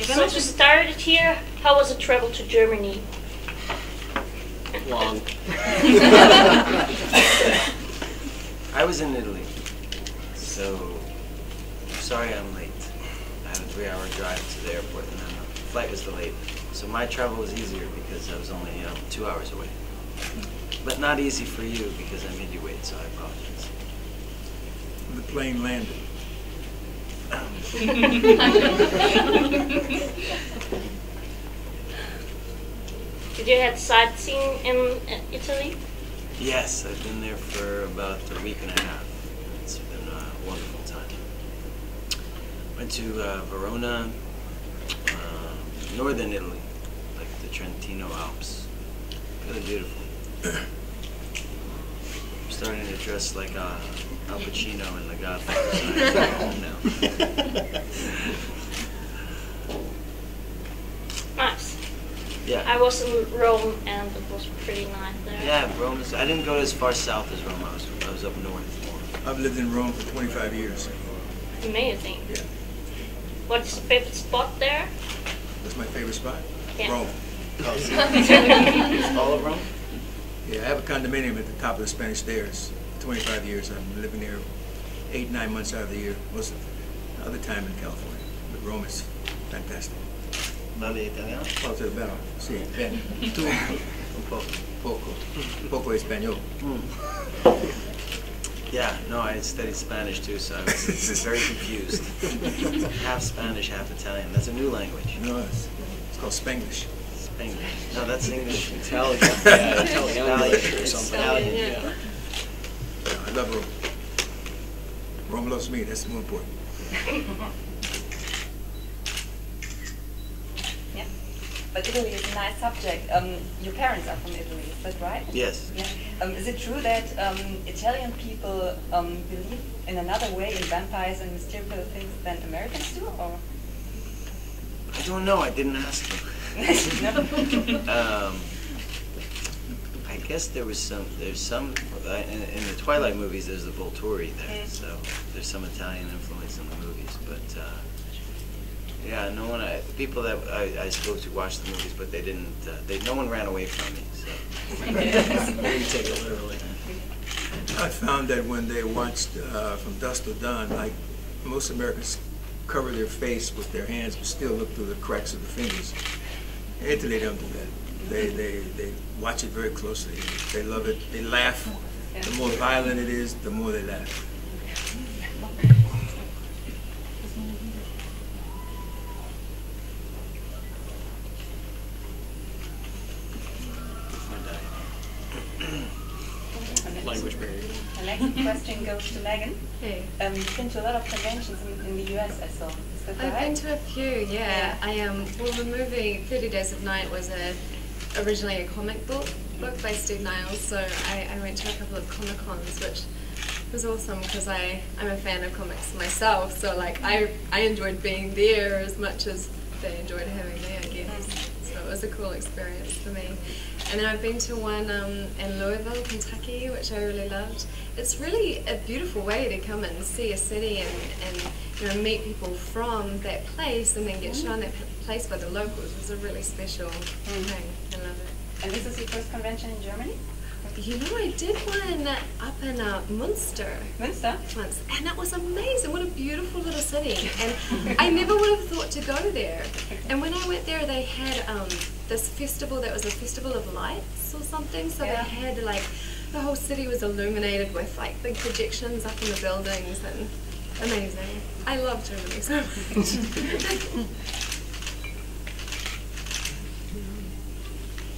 Okay, so to start it here, how was the travel to Germany? Long. I was in Italy, so sorry I'm late. I had a 3-hour drive to the airport and then the flight was delayed. So my travel was easier because I was only 2 hours away. But not easy for you because I made you wait, so I apologize. The plane landed. Did you have sightseeing in Italy? Yes, I've been there for about a week and a half. It's been a wonderful time. Went to Verona, northern Italy, like the Trentino Alps. Really beautiful. I'm starting to dress like Al Pacino in The Godfather. So I'm home now. Nice. Yeah. I was in Rome and it was pretty nice there. Yeah, Rome is. I didn't go as far south as Rome. I was up north more. I've lived in Rome for 25 years. Amazing. Yeah. What's your favorite spot there? That's my favorite spot? Yeah. Rome. It's all of Rome? Yeah, I have a condominium at the top of the Spanish Stairs. 25 years. I've been living there 8-9 months out of the year. Most of the other time in California. But Rome is fantastic. Vale italiano? Molto bello. Sì, bene. Tu? Un po'. Poco. Poco español. Yeah, no, I studied Spanish too, so I was very confused. Half Spanish, half Italian. That's a new language. No, it's called Spanglish. Spanglish. No, that's English. Italian. Yeah, Italian or something. Italian, yeah. I love Rome. Rome loves me. That's more important. Yeah, but Italy is a nice subject. Your parents are from Italy, is that right? Yes. Yeah. Is it true that Italian people believe in another way in vampires and mystical things than Americans do, or? I don't know. I didn't ask them. No? I guess there's some, in the Twilight movies there's the Volturi there, so there's some Italian influence in the movies, but yeah, no one, people that I spoke to watched the movies, but they didn't, no one ran away from me, so. Maybe take it literally. I found that when they watched From Dusk Till Dawn, like most Americans cover their face with their hands but still look through the cracks of the fingers. In Italy, they don't do that. They watch it very closely. They love it. They laugh. The more violent it is, the more they laugh. Language barrier. The next question goes to Megan. Hey. You've been to a lot of conventions in the US, I saw. Is that I've right? been to a few, yeah. Well, the movie 30 Days of Night was originally a comic book by Steve Niles, so I went to a couple of Comic-Cons, which was awesome because I'm a fan of comics myself, so like I enjoyed being there as much as they enjoyed having me, I guess. So it was a cool experience for me. And then I've been to one in Louisville, Kentucky, which I really loved. It's really a beautiful way to come and see a city and meet people from that place and then get shown that place by the locals. It's a really special thing. I love it. And this is your first convention in Germany? You know, I did one up in Munster. Münster? Once, and that was amazing. What a beautiful little city. And I never would have thought to go there. And when I went there, they had this festival that was a festival of lights or something. So they had like, the whole city was illuminated with like big projections up in the buildings and amazing. I love Germany so much.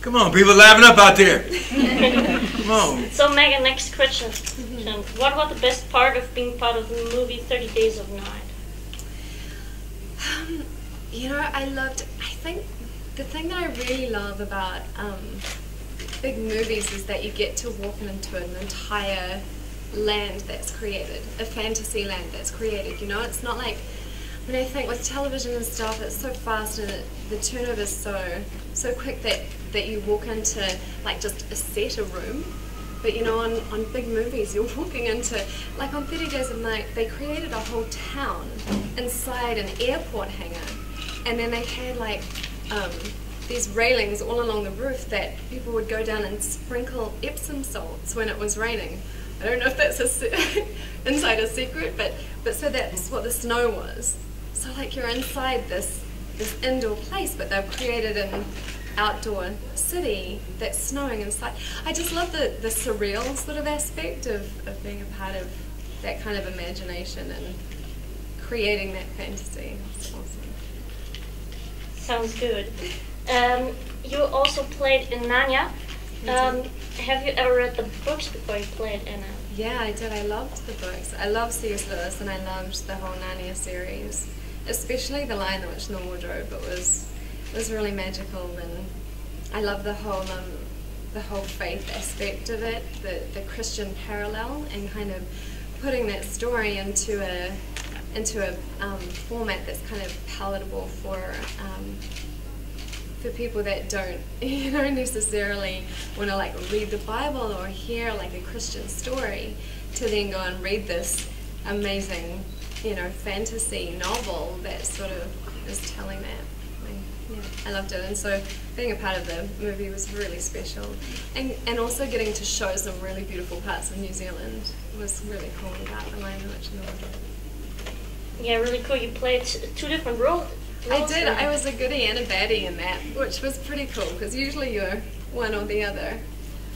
Come on, people laughing up out there. Come on. So Megan, next question. What was the best part of being part of the movie 30 Days of Night? You know, I think the thing that I really love about big movies is that you get to walk into an entire land that's created, a fantasy land that's created, you know? It's not like, when I think with television and stuff, it's so fast and the turnover is so quick that you walk into like just a set, a room. But you know, on big movies, you're walking into, like on 30 Days of Night, they created a whole town inside an airport hangar. and then they had like these railings all along the roof that people would go down and sprinkle Epsom salts when it was raining. I don't know if that's a insider secret, but so that's what the snow was. So like you're inside this indoor place, but they've created an outdoor city that's snowing inside. I just love the surreal sort of aspect of being a part of that kind of imagination and creating that fantasy. It's awesome. Sounds good. You also played in Narnia. Have you ever read the books before you played Anna? Yeah, I did. I loved the books. I love C.S. Lewis, and I loved the whole Narnia series, especially The Lion, the Witch, and the Wardrobe. It was really magical, and I love the whole faith aspect of it, the Christian parallel, and kind of putting that story into a format that's kind of palatable for people that don't necessarily want to like read the Bible or hear like a Christian story, to then go and read this amazing fantasy novel that sort of is telling that. I loved it, and so being a part of the movie was really special, and also getting to show some really beautiful parts of New Zealand was really cool about The Lion, the Witch, and the Wardrobe. Yeah, really cool. You played two different roles. I did. I was a goodie and a baddie in that, which was pretty cool, because usually you're one or the other.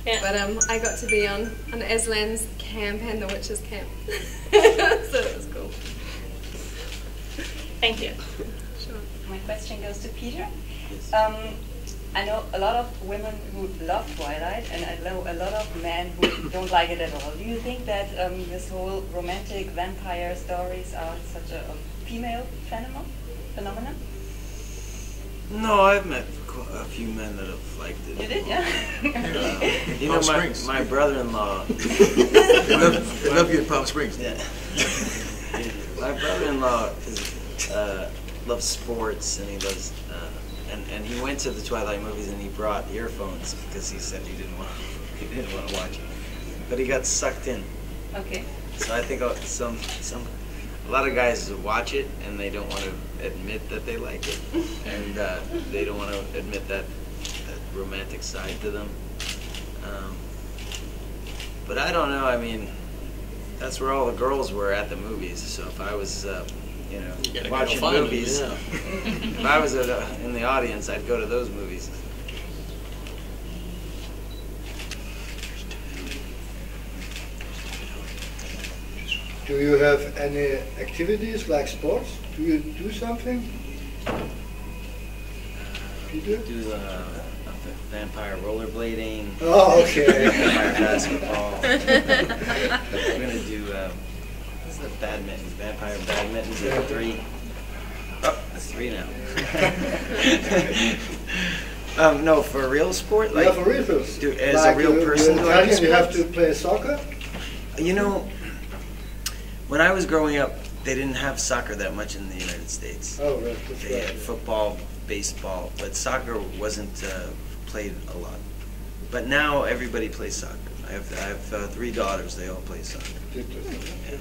Yeah. But I got to be on Aslan's camp and the witch's camp, so it was cool. Thank you. Sure. My question goes to Peter. I know a lot of women who love Twilight, and I know a lot of men who don't like it at all. Do you think that this whole romantic vampire stories are such a female phenomenon? No, I've met a few men that have liked it. You did, yeah? You know, my brother-in-law. They love you in Palm Springs. Yeah. My brother-in-law loves sports, and he loves. And he went to the Twilight movies, and he brought earphones because he said he didn't want to watch it, but he got sucked in. Okay. So I think a lot of guys watch it and they don't want to admit that they like it, and they don't want to admit that romantic side to them. But I don't know. I mean, that's where all the girls were at the movies. So if I was watching movies. Yeah. If I was in the audience, I'd go to those movies. Do you have any activities like sports? Do you do something? Peter? Do vampire rollerblading. Oh, okay. Vampire basketball. We're gonna do. What's the badminton? Vampire badminton. Is it 3? Oh, that's 3 now. No, for real sport? Yeah, for real sports. As a real person, do I do you have sports? to play soccer? You know, when I was growing up, they didn't have soccer that much in the United States. Oh, right. They had football, baseball, but soccer wasn't played a lot. But now everybody plays soccer. I have 3 daughters. They all play soccer. Yeah.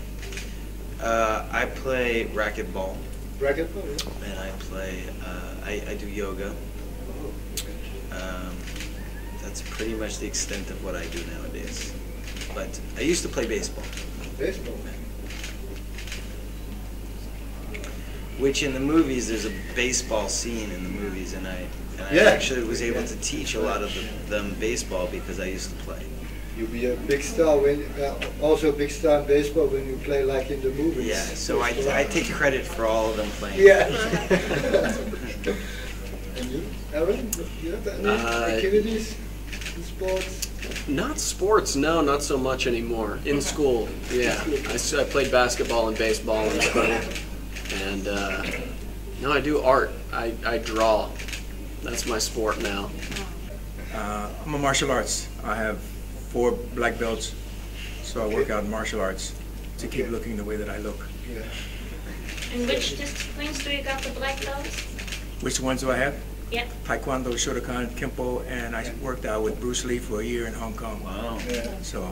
I play racquetball. Racquetball, yeah. And I play. I do yoga. That's pretty much the extent of what I do nowadays. But I used to play baseball. Baseball. Which in the movies, there's a baseball scene in the movies, and I Yeah. actually was able to teach a lot of them baseball because I used to play. You'll be a big star also a big star in baseball when you play like in the movies. Yeah, so I take credit for all of them playing. Yeah. And you, Aaron, do you have any activities in sports? Not sports, no, not so much anymore. In school, yeah. I played basketball and baseball in school. And no, I do art. I draw. That's my sport now. I'm a martial arts. I have 4 black belts, so I work out in martial arts to keep looking the way that I look. Yeah. And which disciplines do you got the black belts? Which ones do I have? Yeah. Taekwondo, Shotokan, Kempo, and I worked out with Bruce Lee for a year in Hong Kong. Wow. Yeah. So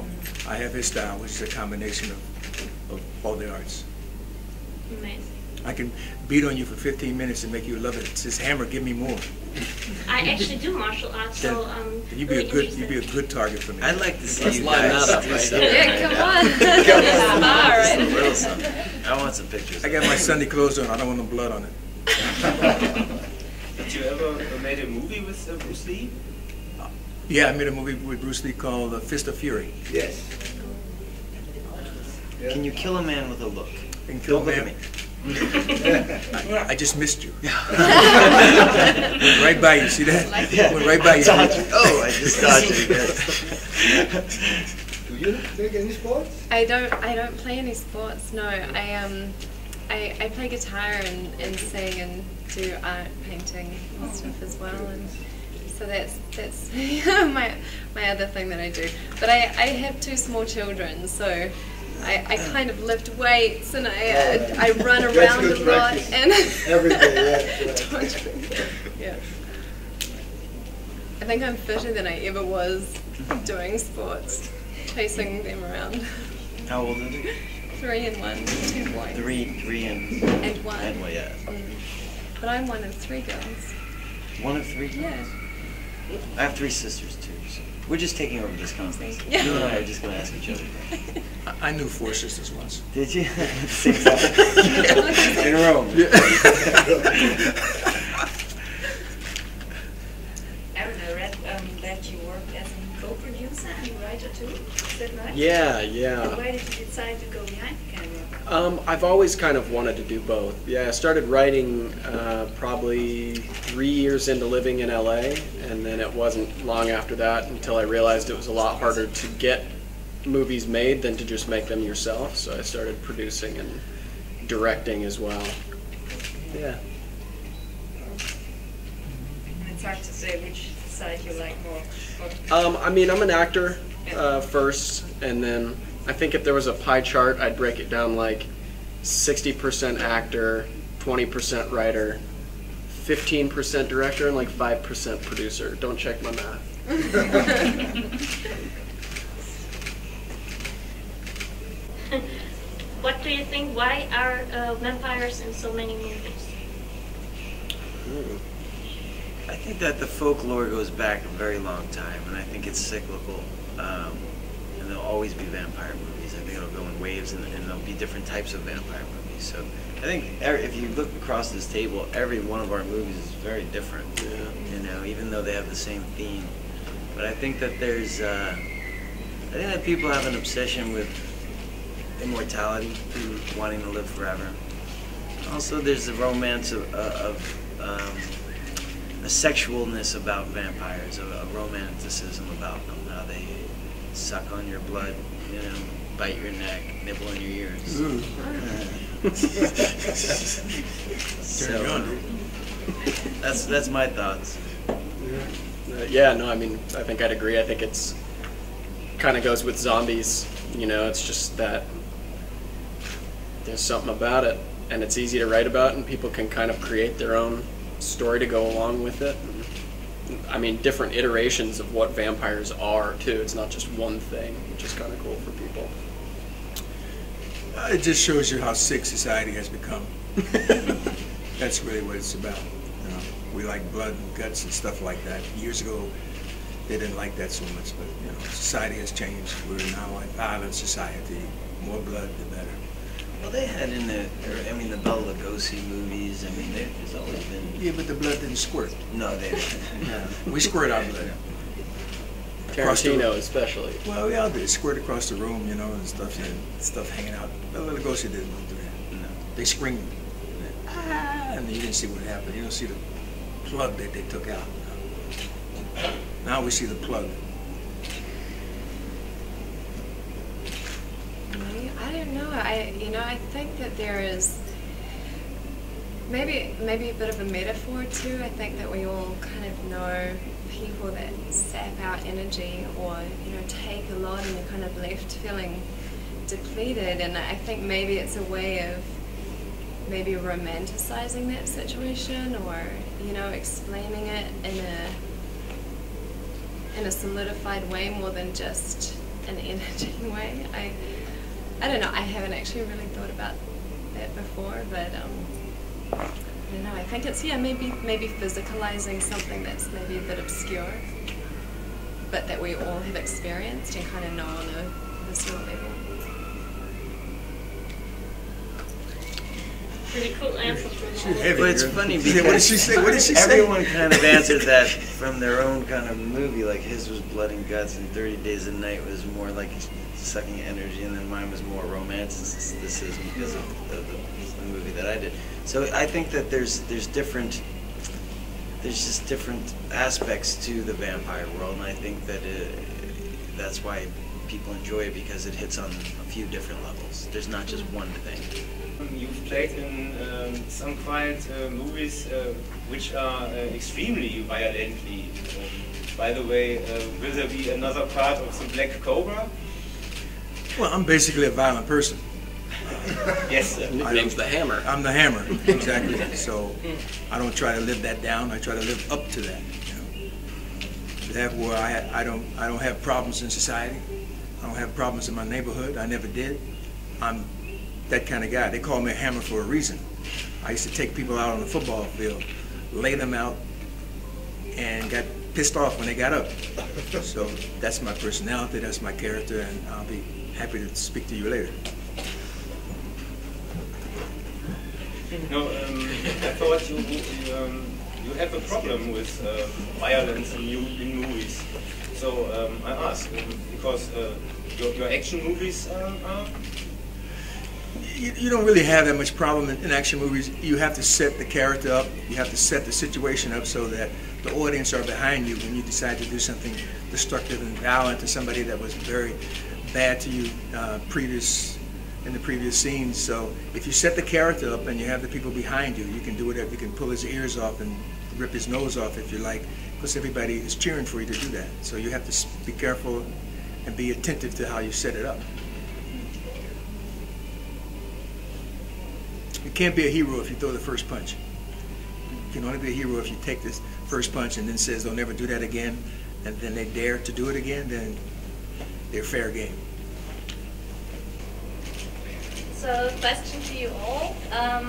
I have his style, which is a combination of all the arts. Amazing. I can beat on you for 15 minutes and make you love it. It says, hammer, give me more. I actually do martial arts, so You'd be a good target for me. I'd like to see Let's you line guys that up do right something. Yeah, come on. Just a little something. I want some pictures. I got my Sunday clothes on. I don't want no blood on it. Did you ever made a movie with Bruce Lee? Yeah, I made a movie with Bruce Lee called Fist of Fury. Yes. Can you kill a man with a look? And kill Don't look at man. me. I just missed you. Went right by you. See that? Went right by you. Oh, I just dodged it again. Do you make any sports? I don't play any sports. No, I play guitar and sing and do art, painting and stuff as well. And so that's my other thing that I do. But I have 2 small children, so I kind of lift weights and I run around a lot and Every day, yeah. I think I'm fitter than I ever was doing sports, chasing them around. How old are they? 3 and 1, 2 boys. 3 and 1. And well, yeah. But I'm one of 3 girls. 1 of 3 girls? Yeah. I have 3 sisters too. So we're just taking over this conference. Yeah. You and I are just going to ask each other. I knew 4 sisters once. Did you? At the same time? In Rome. Aaron, I read that you worked as a co-producer and writer too. Is that right? Yeah, And yeah. why did you decide to go behind the camera? I've always kind of wanted to do both. Yeah, I started writing probably 3 years into living in LA, and then it wasn't long after that until I realized it was a lot harder to get movies made than to just make them yourself. So I started producing and directing as well. Yeah. And it's hard to say which side you like more. I mean, I'm an actor first, and then I think if there was a pie chart, I'd break it down like 60% actor, 20% writer, 15% director, and like 5% producer. Don't check my math. What do you think? Why are vampires in so many movies? I think that the folklore goes back a very long time, and I think it's cyclical. And there'll always be vampire movies. I think it'll go in waves, and there'll be different types of vampire movies. So I think if you look across this table, every one of our movies is very different. Yeah. You know, even though they have the same theme. But I think that there's, I think that people have an obsession with immortality, wanting to live forever. Also, there's the romance of a sexualness about vampires, a romanticism about them, how they suck on your blood, you know, bite your neck, nibble on your ears. So, that's my thoughts. Yeah, no, I mean, I think I'd agree. I think it's kind of goes with zombies. You know, it's just that there's something about it, and it's easy to write about, and people can kind of create their own story to go along with it. I mean, different iterations of what vampires are, too. It's not just one thing, which is kind of cool for people. It just shows you how sick society has become. That's really what it's about. You know, we like blood and guts and stuff like that. Years ago, they didn't like that so much, but you know, society has changed. We're now a violent society. More blood, the better. Well, they had in the Bela Lugosi movies. I mean, there's always been. Yeah, but the blood didn't squirt. No, they didn't. No. We squirt our blood. Tarantino, especially. Well, we all did. Squirt across the room, you know, and stuff hanging out. Bela Lugosi didn't do that. No. They screamed, and you didn't see what happened. You don't see the plug that they took out. Now we see the plug. I don't know. I think that there is maybe a bit of a metaphor too. I think that we all kind of know people that sap out energy, or take a lot, and you're kind of left feeling depleted. And I think maybe it's a way of maybe romanticizing that situation, or explaining it in a solidified way more than just an energy way. I don't know. I haven't actually really thought about that before, but I don't know. I think it's maybe physicalizing something that's maybe a bit obscure, but that we all have experienced and kind of know on a visceral level. Pretty cool answers from all. But it's funny because what did she say? What did she say? everyone kind of answered that from their own kind of movie. Like his was blood and guts, and 30 Days a Night was more like sucking energy, and then mine was more romanticism because of the movie that I did. So I think that there's just different aspects to the vampire world, and I think that that's why people enjoy it, because it hits on a few different levels. There's not just one thing. You've played in some quite movies which are extremely violently. By the way, will there be another part of the Black Cobra? Well, I'm basically a violent person. Yes, sir. Nickname's the Hammer. I'm the Hammer, exactly. So I don't try to live that down. I try to live up to that. You know, therefore, I don't have problems in society. I don't have problems in my neighborhood. I never did. I'm that kind of guy. They call me a Hammer for a reason. I used to take people out on the football field, lay them out, and got pissed off when they got up. So that's my personality, that's my character, and I'll be happy to speak to you later. No, I thought you have a problem with violence in movies. So I asked because your action movies are. You don't really have that much problem in action movies. You have to set the character up. You have to set the situation up so that the audience are behind you when you decide to do something destructive and violent to somebody that was very bad to you in the previous scenes. So if you set the character up and you have the people behind you, you can do whatever. You can pull his ears off and rip his nose off if you like, because everybody is cheering for you to do that. So you have to be careful and be attentive to how you set it up. You can't be a hero if you throw the first punch. You can only be a hero if you take this first punch and then says they'll never do that again, and then they dare to do it again, then they're fair game. So, question to you all: how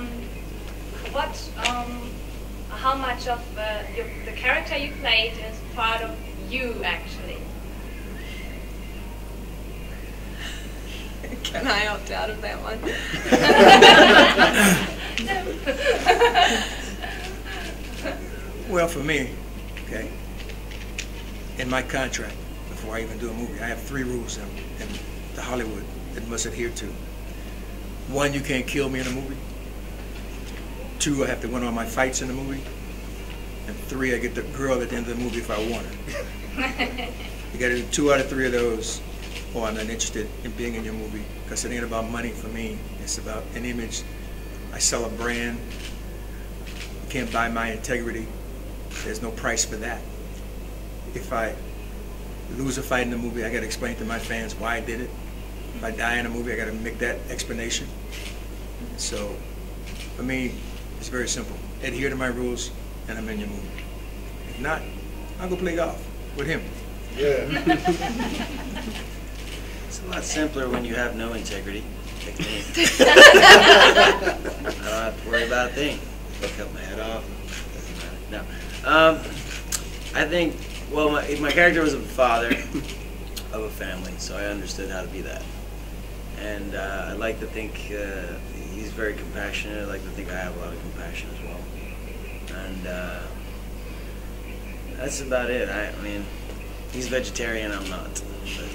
much of the character you played is part of you actually? Can I opt out of that one? Well, for me, okay, in my contract, before I even do a movie, I have 3 rules in the Hollywood that must adhere to. 1, you can't kill me in a movie. 2, I have to win all my fights in the movie. And 3, I get the girl at the end of the movie if I want her. You got to do 2 out of 3 of those, or I'm not interested in being in your movie, because it ain't about money for me. It's about an image. I sell a brand. You can't buy my integrity. There's no price for that. If I lose a fight in the movie, I got to explain to my fans why I did it. If I die in a movie, I got to make that explanation. So, for me, it's very simple. Adhere to my rules, and I'm in your movie. If not, I'll go play golf with him. Yeah. It's a lot simpler when you have no integrity. Like me. I don't have to worry about a thing. I cut my head off. Doesn't matter. No. I think, well, my character was a father of a family, so I understood how to be that. And I like to think he's very compassionate. I like to think I have a lot of compassion as well. And that's about it. I mean, he's vegetarian, I'm not.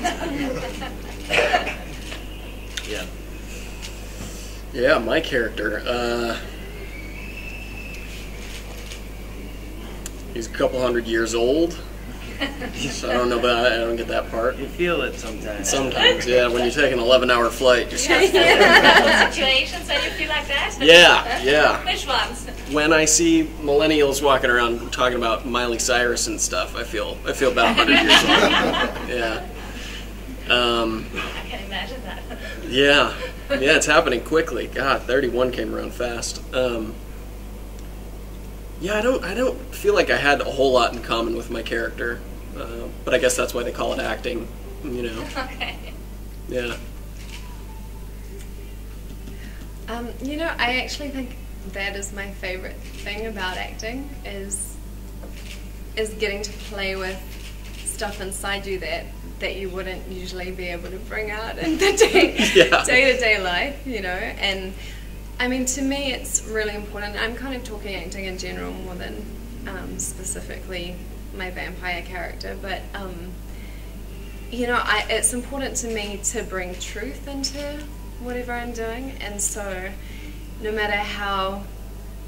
But, yeah. Yeah, my character. He's a couple hundred years old. So I don't know about I don't get that part. You feel it sometimes. Sometimes, yeah. When you take an 11-hour flight, you start Situations when you feel like that? Yeah, yeah. Which ones? When I see millennials walking around talking about Miley Cyrus and stuff, I feel about 100 years old. Yeah. I can imagine that. Yeah, it's happening quickly. God, 31 came around fast. Yeah, I don't feel like I had a whole lot in common with my character, but I guess that's why they call it acting, you know. Okay. Yeah. You know, I actually think that is my favorite thing about acting is getting to play with stuff inside you that you wouldn't usually be able to bring out in the day-to-day life, you know. And I mean, to me, it's really important. I'm kind of talking acting in general more than specifically my vampire character, but you know, it's important to me to bring truth into whatever I'm doing, and so no matter how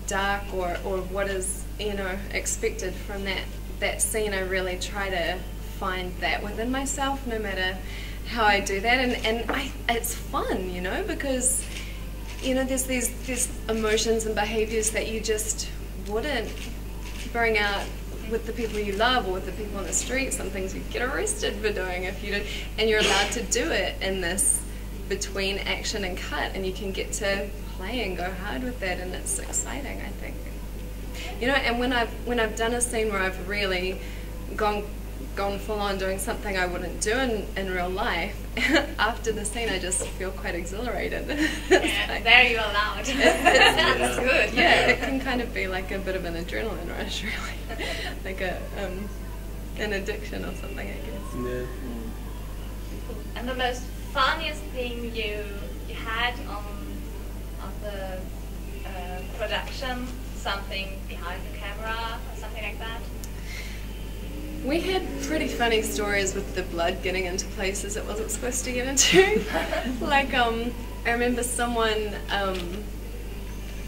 dark or what is, you know, expected from that scene, I really try to find that within myself, no matter how I do that, and it's fun, you know, because, you know, there's these emotions and behaviors that you just wouldn't bring out with the people you love or with the people on the street. Some things you get arrested for doing if you do, and you're allowed to do it in this between action and cut, and you can get to play and go hard with that, and it's exciting, I think. You know, and when I've done a scene where I've really gone full on doing something I wouldn't do in real life, after the scene I just feel quite exhilarated. Yeah, like, there you're allowed. That's good. Yeah, it can kind of be like a bit of an adrenaline rush, really. Like an addiction or something, I guess. Yeah. And the most funniest thing you had on the production, something behind the camera or something like that? We had pretty funny stories with the blood getting into places it wasn't supposed to get into. Like, I remember someone,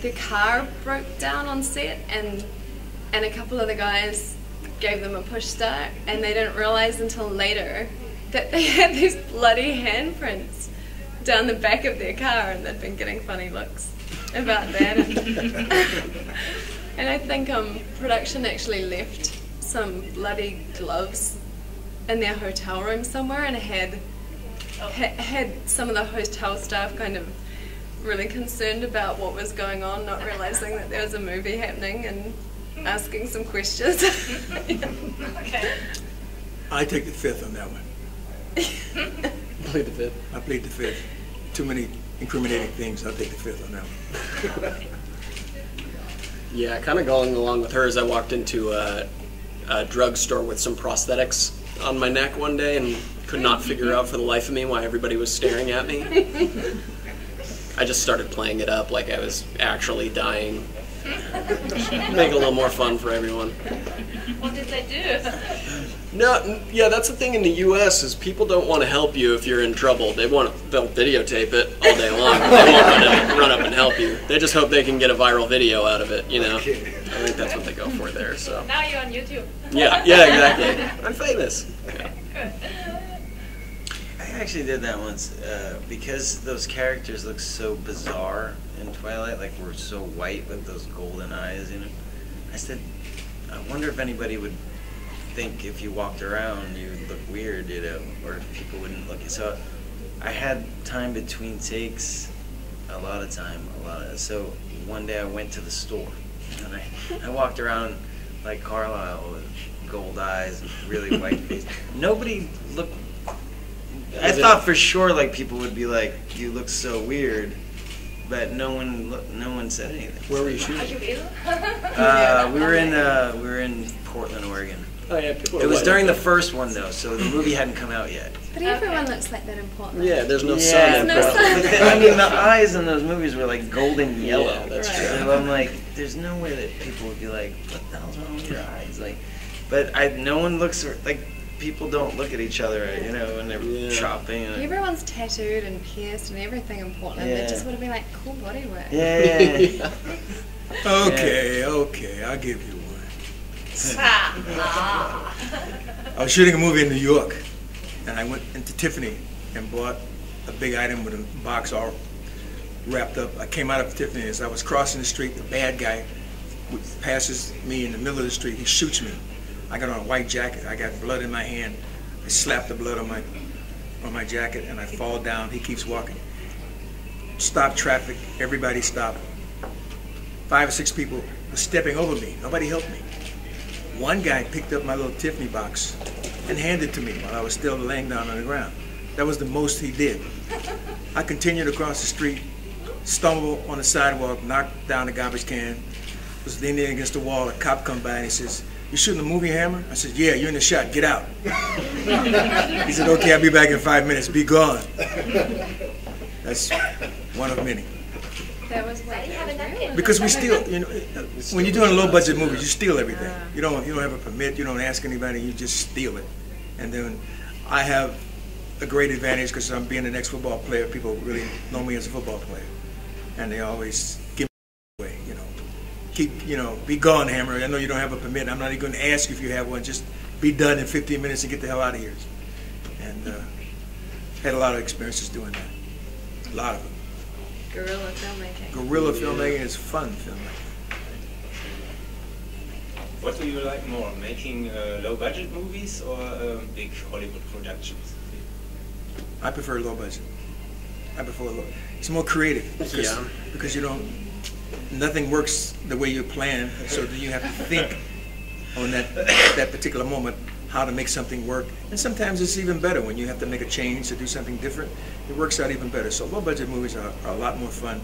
their car broke down on set, and a couple of the guys gave them a push start, and they didn't realize until later that they had these bloody handprints down the back of their car, and they'd been getting funny looks about that. And I think production actually left some bloody gloves in their hotel room somewhere, and had some of the hotel staff kind of really concerned about what was going on, not realizing that there was a movie happening, and asking some questions. Okay. I take the fifth on that one. Plead the fifth. I plead the fifth. Too many incriminating things. I'll take the fifth on that one. Yeah, kind of going along with hers, I walked into a drugstore with some prosthetics on my neck one day and could not figure out for the life of me why everybody was staring at me. I just started playing it up like I was actually dying. Make it a little more fun for everyone. What did they do? No, yeah, that's the thing in the U.S. is people don't want to help you if you're in trouble. They'll videotape it all day long. They won't run up and help you. They just hope they can get a viral video out of it, you know. I think that's what they go for there. So. Now you're on YouTube. Yeah, exactly. I'm famous. Yeah. I actually did that once because those characters look so bizarre in Twilight, like we're so white with those golden eyes, you know. I said, I wonder if anybody would think if you walked around you would look weird, you know, or if people wouldn't look. So I had time between takes, a lot of time. So one day I went to the store and I walked around like Carlisle with gold eyes and really white face. Nobody looked. I thought for sure like people would be like, "You look so weird," but no one said anything. Where were you shooting? We were in Portland, Oregon. Oh yeah, people. It was during the first one though, so the movie hadn't come out yet. But everyone looks like that in Portland. Yeah, there's no sun in There's no Portland. sun. I mean, the eyes in those movies were like golden yellow. Yeah, that's true. So I'm like, there's no way that people would be like, "What the hell's wrong with your eyes?" Like, but no one looks like. People don't look at each other, you know, when they're shopping. Everyone's tattooed and pierced and everything in Portland. They just would have been like, cool body work. Yeah. Okay, I'll give you one. I was shooting a movie in New York, and I went into Tiffany and bought a big item with a box all wrapped up. I came out of Tiffany, as I was crossing the street, the bad guy passes me in the middle of the street. He shoots me. I got on a white jacket. I got blood in my hand. I slapped the blood on my jacket, and I fall down. He keeps walking. Stop traffic. Everybody stopped. 5 or 6 people were stepping over me. Nobody helped me. One guy picked up my little Tiffany box and handed it to me while I was still laying down on the ground. That was the most he did. I continued across the street. stumbled on the sidewalk, knocked down the garbage can, was leaning against the wall. A cop come by and he says, "You shooting a movie, Hammer?" I said, "Yeah, you're in the shot. Get out." He said, "Okay, I'll be back in 5 minutes. Be gone." That's one of many. That was what they were. Because we steal, you know, when you're doing low-budget movies, you steal everything. You don't have a permit. You don't ask anybody. You just steal it. And then I have a great advantage because I'm being an ex-football player. People really know me as a football player, and they always give me away. You know, be gone, Hammer. I know you don't have a permit. I'm not even going to ask you if you have one. Just be done in 15 minutes and get the hell out of here. And had a lot of experiences doing that. A lot of them. Guerrilla filmmaking. Guerrilla filmmaking is fun filmmaking. What do you like more, making low-budget movies or big Hollywood productions? I prefer low budget. I prefer low. It's more creative because you don't. Nothing works the way you plan, so you have to think on that particular moment how to make something work. And sometimes it's even better when you have to make a change to do something different. It works out even better. So low budget movies are a lot more fun.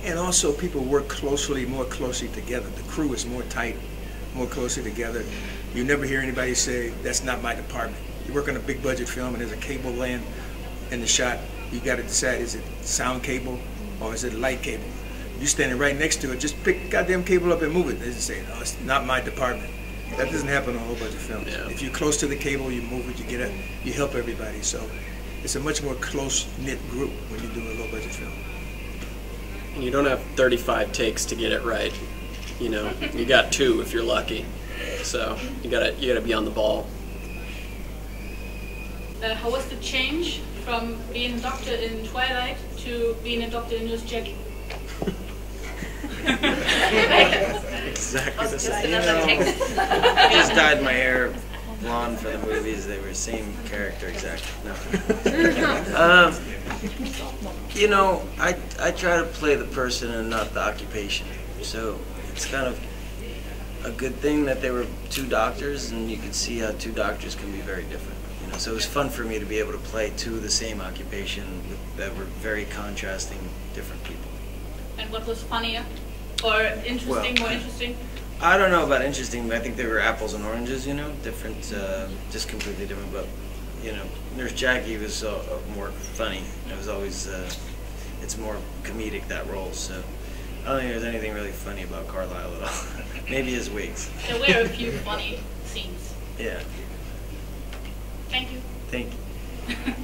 And also people work more closely together. The crew is more tight, more closely together. You never hear anybody say, "That's not my department." You work on a big budget film and there's a cable laying in the shot. You got to decide, is it sound cable or is it light cable? You standing right next to it, just pick the goddamn cable up and move it. They just say, "No, it's not my department." That doesn't happen on low budget films. Yeah. If you're close to the cable, you move it, you help everybody. So it's a much more close-knit group when you do a low budget film. And you don't have 35 takes to get it right. You know, you got 2 if you're lucky. So you gotta be on the ball. How was the change from being a doctor in Twilight to being a doctor in Nurse Jackie? Exactly the same. I just dyed my hair blonde for the movies. They were the same character exactly. No. You know, I try to play the person and not the occupation. So it's kind of a good thing that they were 2 doctors, and you could see how 2 doctors can be very different. You know, so it was fun for me to be able to play 2 of the same occupation that were very contrasting, different people. And what was funnier? Or interesting, more interesting? I don't know about interesting, but I think they were apples and oranges, you know, different, just completely different. But, you know, Nurse Jackie was more funny. It was always, it's more comedic, that role. So I don't think there's anything really funny about Carlisle at all. Maybe his wigs. There were a few funny scenes. Yeah. Thank you. Thank you.